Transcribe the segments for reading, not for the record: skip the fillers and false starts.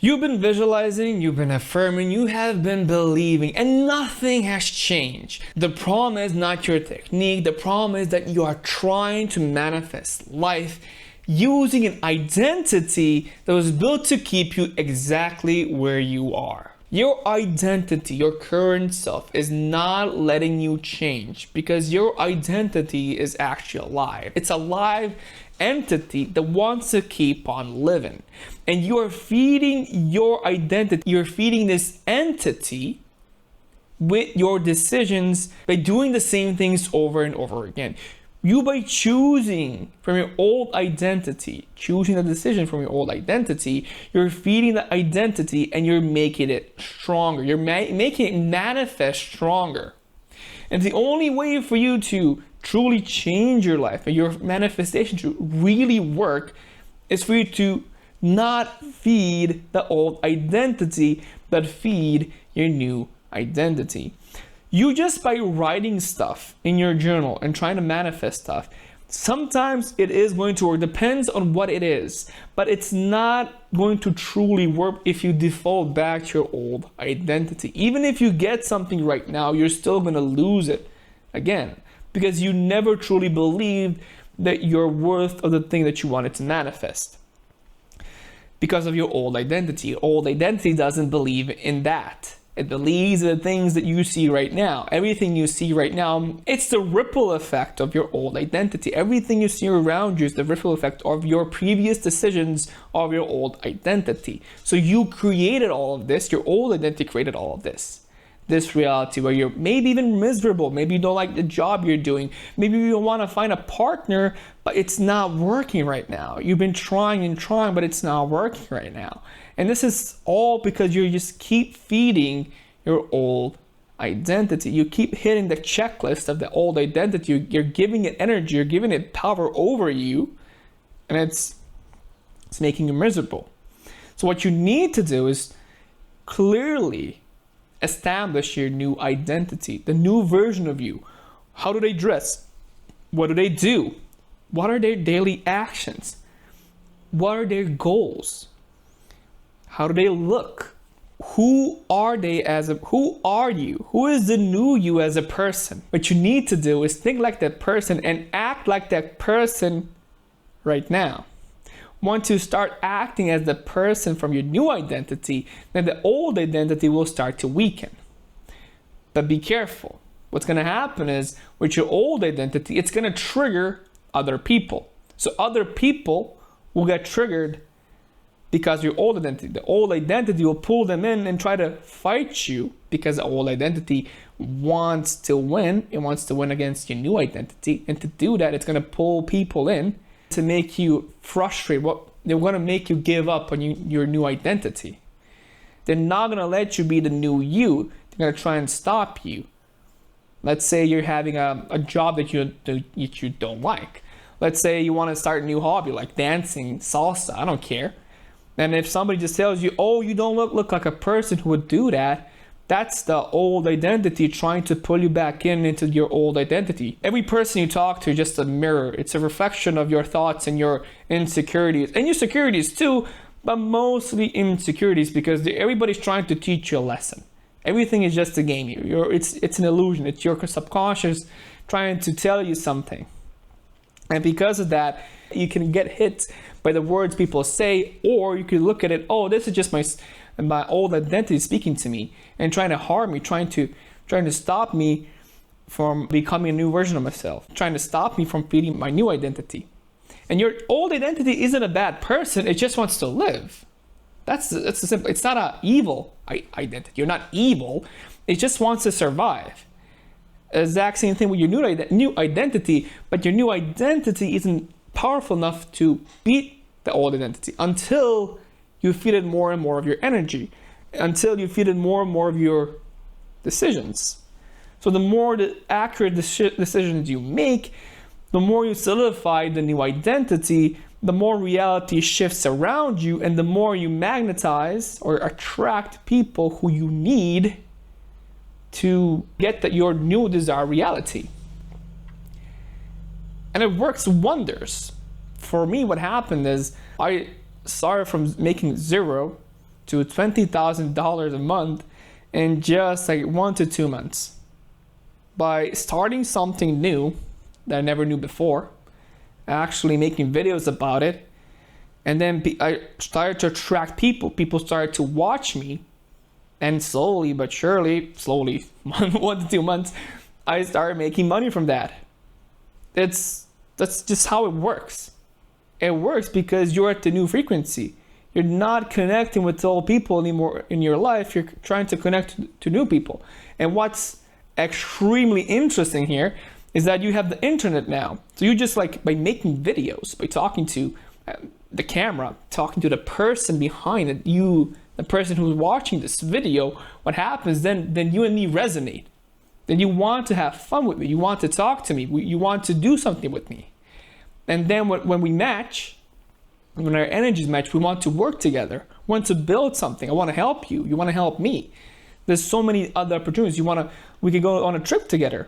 You've been visualizing, you've been affirming, you have been believing, and nothing has changed. The problem is not your technique. The problem is that you are trying to manifest life using an identity that was built to keep you exactly where you are. Your identity, your current self, is not letting you change because your identity is actually alive. It's a live entity that wants to keep on living. And you are feeding your identity, you're feeding this entity with your decisions by doing the same things over and over again. You, by choosing from your old identity, choosing the decision from your old identity, you're feeding the identity and you're making it stronger. You're making it manifest stronger. And the only way for you to truly change your life and your manifestation to really work is for you to not feed the old identity, but feed your new identity. You just by writing stuff in your journal and trying to manifest stuff, sometimes it is going to work, depends on what it is, but it's not going to truly work if you default back to your old identity. Even if you get something right now, you're still going to lose it again because you never truly believed that you're worth of the thing that you wanted to manifest because of your old identity. Old identity doesn't believe in that. It believes in the things that you see right now. Everything you see right now, it's the ripple effect of your old identity. Everything you see around you is the ripple effect of your previous decisions of your old identity. So you created all of this. Your old identity created all of this. This reality where you're maybe even miserable. Maybe you don't like the job you're doing. Maybe you want to find a partner, but it's not working right now. You've been trying and trying, but it's not working right now. And this is all because you just keep feeding your old identity. You keep hitting the checklist of the old identity. You're giving it energy. You're giving it power over you. And it's making you miserable. So what you need to do is clearly establish your new identity, the new version of you. How do they dress? What do they do? What are their daily actions? What are their goals? How do they look? Who are they who are you? Who is the new you as a person? What you need to do is think like that person and act like that person right now. Once you start acting as the person from your new identity, then the old identity will start to weaken. But be careful. What's going to happen is with your old identity, it's going to trigger other people. So other people will get triggered because your old identity. The old identity will pull them in and try to fight you because the old identity wants to win. It wants to win against your new identity. And to do that, it's going to pull people in to make you frustrated. They're going to make you give up on your new identity. They're not going to let you be the new you. They're going to try and stop you. Let's say you're having a job that you don't like. Let's say you want to start a new hobby like dancing, salsa, I don't care. And if somebody just tells you, oh, you don't look like a person who would do that, that's the old identity trying to pull you back into your old identity. Every person you talk to is just a mirror. It's a reflection of your thoughts and your insecurities. And your securities too, but mostly insecurities because everybody's trying to teach you a lesson. Everything is just a game. It's an illusion. It's your subconscious trying to tell you something. And because of that, you can get hit by the words people say, or you could look at it, oh, this is just my old identity speaking to me and trying to harm me, trying to stop me from becoming a new version of myself, trying to stop me from feeding my new identity. And your old identity isn't a bad person, it just wants to live. That's the simple. It's not an evil identity. You're not evil. It just wants to survive. Exact same thing with your new identity, but your new identity isn't powerful enough to beat the old identity until you feed it more and more of your energy, until you feed it more and more of your decisions. So the more the accurate decisions you make, the more you solidify the new identity, the more reality shifts around you, and the more you magnetize or attract people who you need to get your new desired reality. And it works wonders. For me, what happened is I started from making 0 to $20,000 a month in just like 1 to 2 months by starting something new that I never knew before, actually making videos about it. And then I started to attract people. People started to watch me, and slowly but surely, 1 to 2 months, I started making money from that. That's just how it works. It works because you're at the new frequency. You're not connecting with old people anymore in your life. You're trying to connect to new people. And what's extremely interesting here is that you have the internet now. So you just like by making videos, by talking to the camera, talking to the person behind it, the person who's watching this video, what happens then you and me resonate. Then you want to have fun with me. You want to talk to me. You want to do something with me. And then when we match, when our energies match, we want to work together. We want to build something. I want to help you. You want to help me. There's so many other opportunities. We could go on a trip together.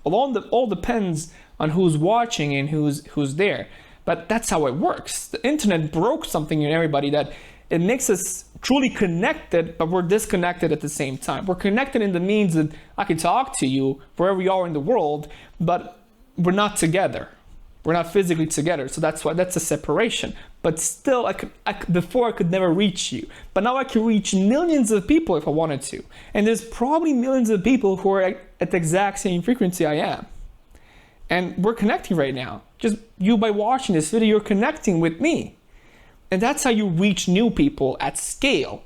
All depends on who's watching and who's there. But that's how it works. The internet broke something in everybody that it makes us truly connected, but we're disconnected at the same time. We're connected in the means that I can talk to you wherever you are in the world, but we're not together. We're not physically together. So that's a separation. But still, before I could never reach you. But now I can reach millions of people if I wanted to. And there's probably millions of people who are at the exact same frequency I am. And we're connecting right now. Just you by watching this video, you're connecting with me. And that's how you reach new people at scale.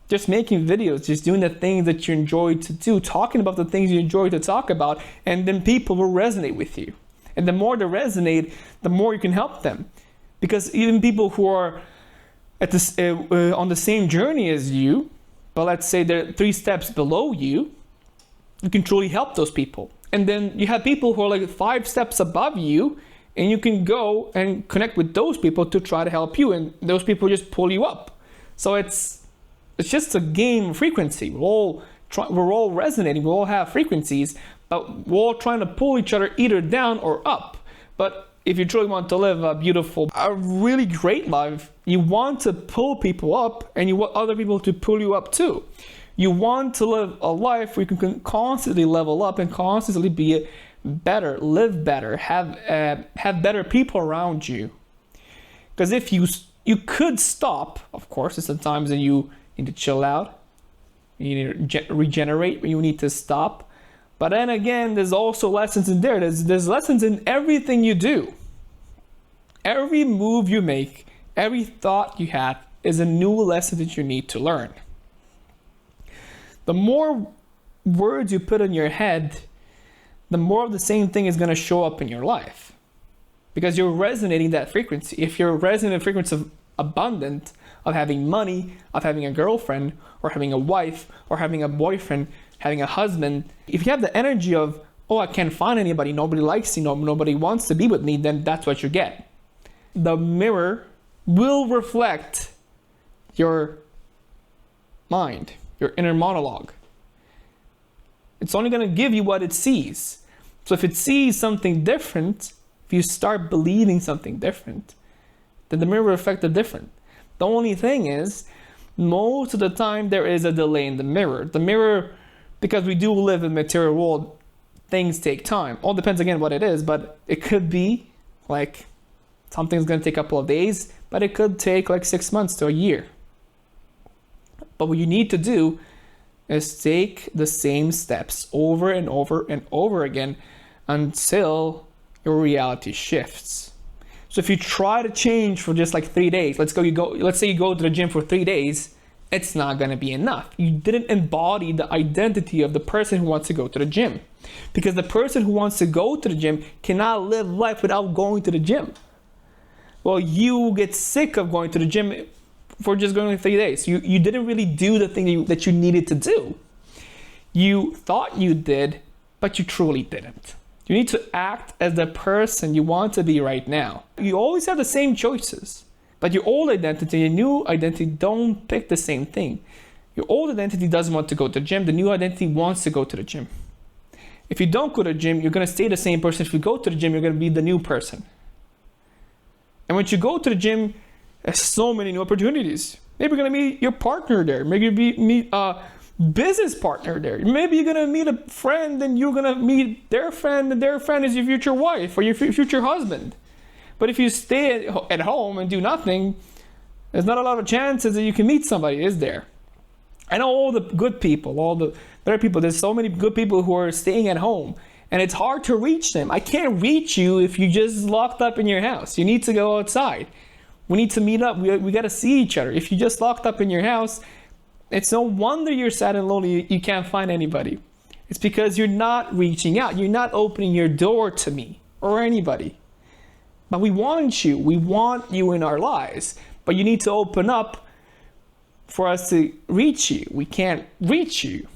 Just making videos, just doing the things that you enjoy to do, talking about the things you enjoy to talk about, and then people will resonate with you. And the more they resonate, the more you can help them. Because even people who are at this, on the same journey as you, but let's say they're 3 steps below you, you can truly help those people. And then you have people who are like 5 steps above you, and you can go and connect with those people to try to help you, and those people just pull you up. So it's just a game of frequency. We're all resonating. We all have frequencies, but we're all trying to pull each other either down or up. But if you truly want to live a really great life, you want to pull people up, and you want other people to pull you up too. You want to live a life where you can constantly level up and constantly be better, live better, have better people around you. Because if you could stop, of course, there's sometimes that you need to chill out, you need to regenerate, you need to stop. But then again, there's also lessons in there. There's lessons in everything you do. Every move you make, every thought you have is a new lesson that you need to learn. The more words you put in your head, the more of the same thing is going to show up in your life. Because you're resonating that frequency. If you're resonating the frequency of abundant, of having money, of having a girlfriend, or having a wife, or having a boyfriend, having a husband, if you have the energy of, oh, I can't find anybody, nobody likes me, nobody wants to be with me, then that's what you get. The mirror will reflect your mind, your inner monologue. It's only going to give you what it sees. So if it sees something different, if you start believing something different, then the mirror will reflect the different. The only thing is, most of the time there is a delay in the mirror. The mirror, because we do live in a material world, things take time. All depends again what it is, but it could be like something's going to take a couple of days, but it could take like 6 months to a year. But what you need to do is take the same steps over and over and over again until your reality shifts. So if you try to change for just like 3 days, let's say you go to the gym for 3 days, it's not going to be enough. You didn't embody the identity of the person who wants to go to the gym. Because the person who wants to go to the gym cannot live life without going to the gym. Well, you get sick of going to the gym for just going 3 days. You didn't really do the thing that you needed to do. You thought you did, but you truly didn't. You need to act as the person you want to be right now. You always have the same choices, but your old identity and your new identity don't pick the same thing. Your old identity doesn't want to go to the gym. The new identity wants to go to the gym. If you don't go to the gym, you're going to stay the same person. If you go to the gym, you're going to be the new person. And when you go to the gym, there's so many new opportunities. Maybe you're gonna meet your partner there. Maybe you meet a business partner there. Maybe you're gonna meet a friend and you're gonna meet their friend, and their friend is your future wife or your future husband. But if you stay at home and do nothing, there's not a lot of chances that you can meet somebody, is there? I know all the good people, all the better people. There's so many good people who are staying at home, and it's hard to reach them. I can't reach you if you're just locked up in your house. You need to go outside. We need to meet up. We got to see each other. If you're just locked up in your house, it's no wonder you're sad and lonely. You can't find anybody. It's because you're not reaching out. You're not opening your door to me or anybody. But we want you. We want you in our lives. But you need to open up for us to reach you. We can't reach you.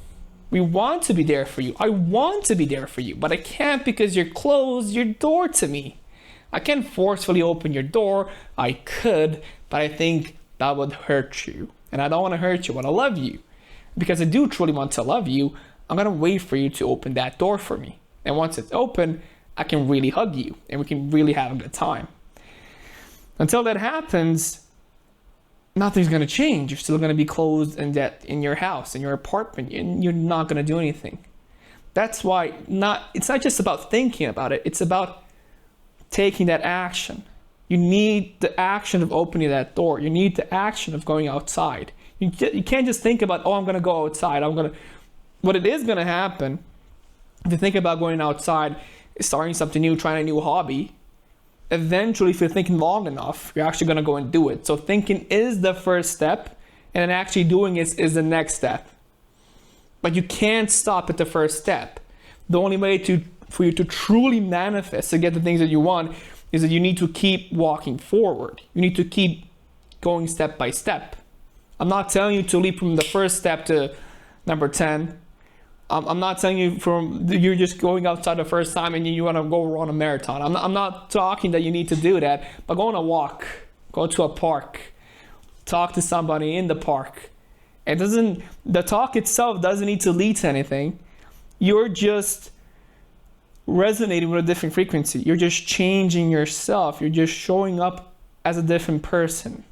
We want to be there for you. I want to be there for you, but I can't because you're closed your door to me. I can't forcefully open your door. I could, but I think that would hurt you. And I don't want to hurt you. I want to love you. Because I do truly want to love you, I'm going to wait for you to open that door for me. And once it's open, I can really hug you and we can really have a good time. Until that happens, nothing's going to change. You're still going to be closed in your house, in your apartment, and you're not going to do anything. That's why it's not just about thinking about it. It's about taking that action. You need the action of opening that door. You need the action of going outside. You can't just think about, oh, I'm going to go outside. What it is going to happen, if you think about going outside, starting something new, trying a new hobby, eventually, if you're thinking long enough, you're actually going to go and do it. So thinking is the first step, and then actually doing it is the next step. But you can't stop at the first step. The only way for you to truly manifest, to get the things that you want, is that you need to keep walking forward. You need to keep going step by step. I'm not telling you to leap from the first step to number 10. I'm not telling you you're just going outside the first time and you want to go run a marathon. I'm not talking that you need to do that, but go on a walk, go to a park, talk to somebody in the park. The talk itself doesn't need to lead to anything. You're just resonating with a different frequency. You're just changing yourself. You're just showing up as a different person.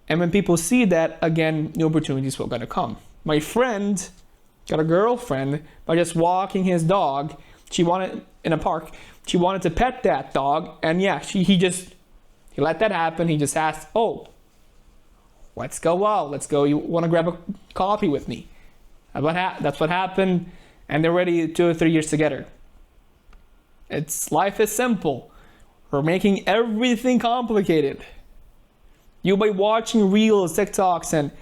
And when people see that, again, new opportunities will gonna come. My friend got a girlfriend by just walking his dog. In a park, she wanted to pet that dog, and yeah, he let that happen. He just asked, oh, let's go out. Let's go. You want to grab a coffee with me? That's what happened, and they're already 2 or 3 years together. Life is simple. We're making everything complicated. You, by watching reels, TikToks,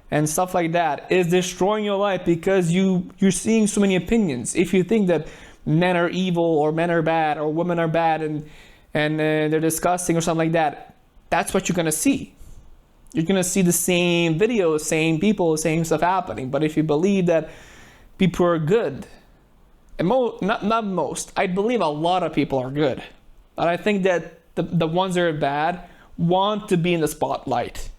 and stuff like that, is destroying your life because you're seeing so many opinions. If you think that men are evil or men are bad or women are bad and they're disgusting or something like that, that's what you're gonna see. You're gonna see the same videos, same people, same stuff happening. But if you believe that people are good, and not most, I believe a lot of people are good, but I think that the ones that are bad want to be in the spotlight.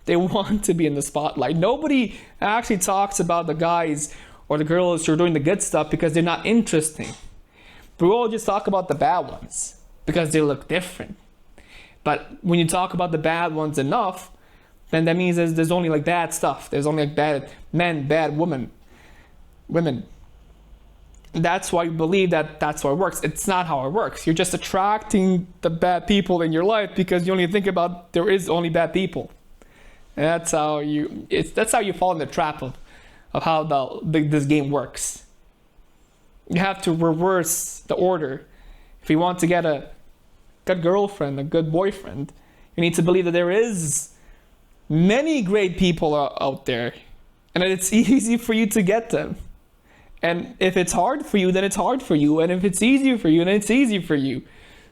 They want to be in the spotlight. Nobody actually talks about the guys or the girls who are doing the good stuff because they're not interesting. But we all just talk about the bad ones because they look different. But when you talk about the bad ones enough, then that means there's only like bad stuff. There's only like bad men, bad women. That's why you believe that's how it works. It's not how it works. You're just attracting the bad people in your life because you only think about there is only bad people. And that's how you fall in the trap of how this game works. You have to reverse the order. If you want to get a good girlfriend, a good boyfriend, you need to believe that there is many great people out there, and that it's easy for you to get them. And if it's hard for you, then it's hard for you. And if it's easy for you, then it's easy for you.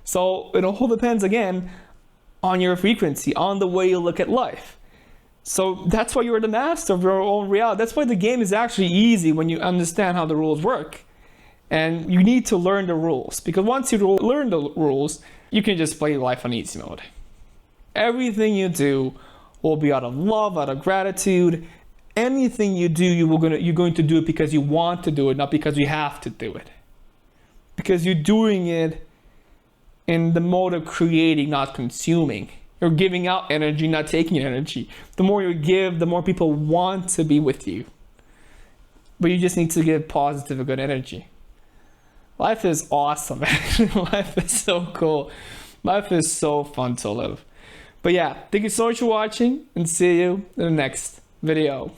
So it all depends, again, on your frequency, on the way you look at life. So that's why you're the master of your own reality. That's why the game is actually easy when you understand how the rules work. And you need to learn the rules, because once you learn the rules, you can just play life on easy mode. Everything you do will be out of love, out of gratitude. Anything you do, you're going to do it because you want to do it, not because you have to do it. Because you're doing it in the mode of creating, not consuming. You're giving out energy, not taking energy. The more you give, the more people want to be with you. But you just need to give positive and good energy. Life is awesome, man. Life is so cool. Life is so fun to live. But yeah, thank you so much for watching, and see you in the next video.